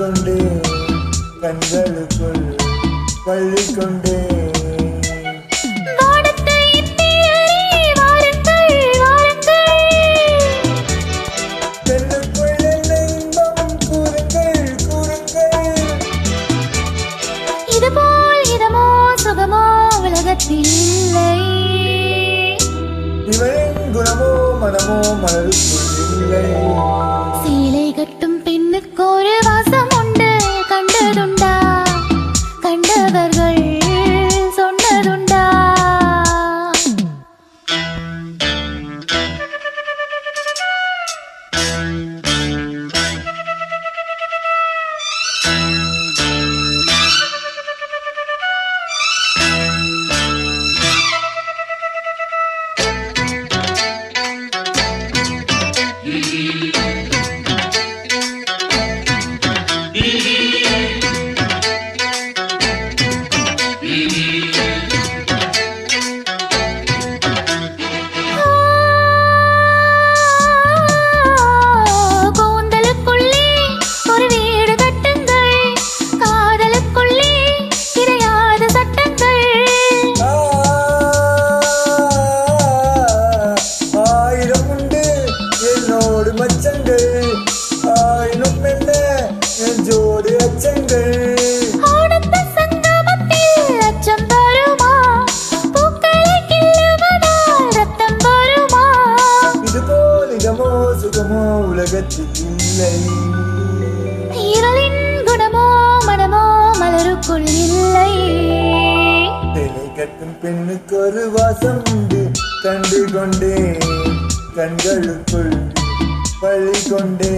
கொண்டே கண்களுக்குள் பள்ளி கொண்டே இவளின் குணமோ மனமோ மலருக்குள் இல்லை. சீலை கட்டும் பெண்ணுக்கு ஒரு வாசம் உண்டு, கண்டதுண்டா கண்டவர்கள் சொன்னதுண்டா. சுகமோ உலகத்தில் இல்லை. இவளின் குணமோ மனமோ மலருக்குள் இல்லை. சேலை கட்டும் பெண்ணுக்கு ஒரு வாசம் உண்டு, கண்டு கொண்டே கண்களுக்குள் பள்ளி கொண்டே.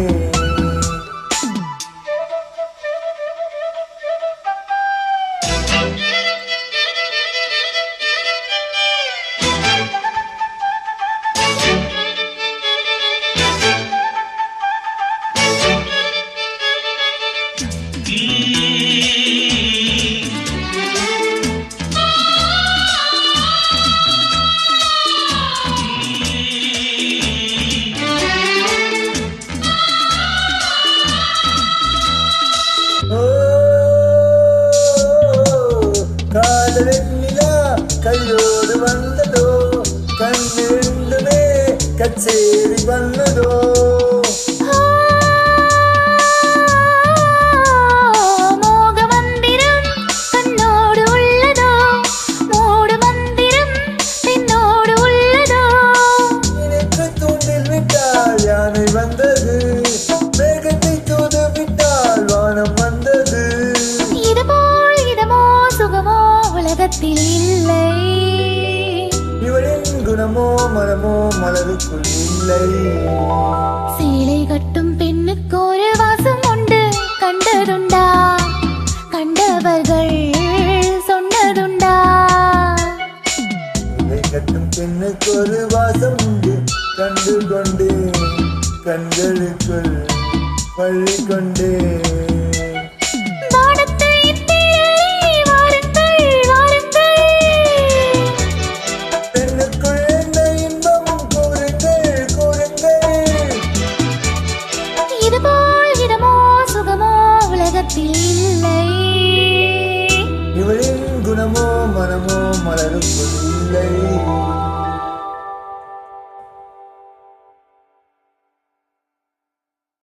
கையோடு வந்ததோ, கண்ணு ரெண்டுமே கச்சேரி பண்ணதோ. மோக மந்திரம் கண்ணோடு உள்ளதோ, மூடு மந்திரம் பின்னோடு உள்ளதோ. எனக்கு தூண்டில் விட்டால் யானை வந்தது, மேகத்தை தூது விட்டால் வானம் வந்தது. இதமோ சுகமோ உலகத்தில் இல்லை. இவளின் குணமோ மனமோ மலருக்குள் இல்லை. சீலை கட்டும் பெண்ணுக்கு ஒரு வாசம் உண்டு, கண்டதுண்டா கண்டவர்கள் சொன்னதுண்டா. சீலை கட்டும் பெண்ணுக்கு ஒரு வாசம் உண்டு, கண்டு கொண்டே கண்களுக்குள் பள்ளி கொண்டே. இவளின் குணமோ மனமோ மலருக்குள் இல்லை.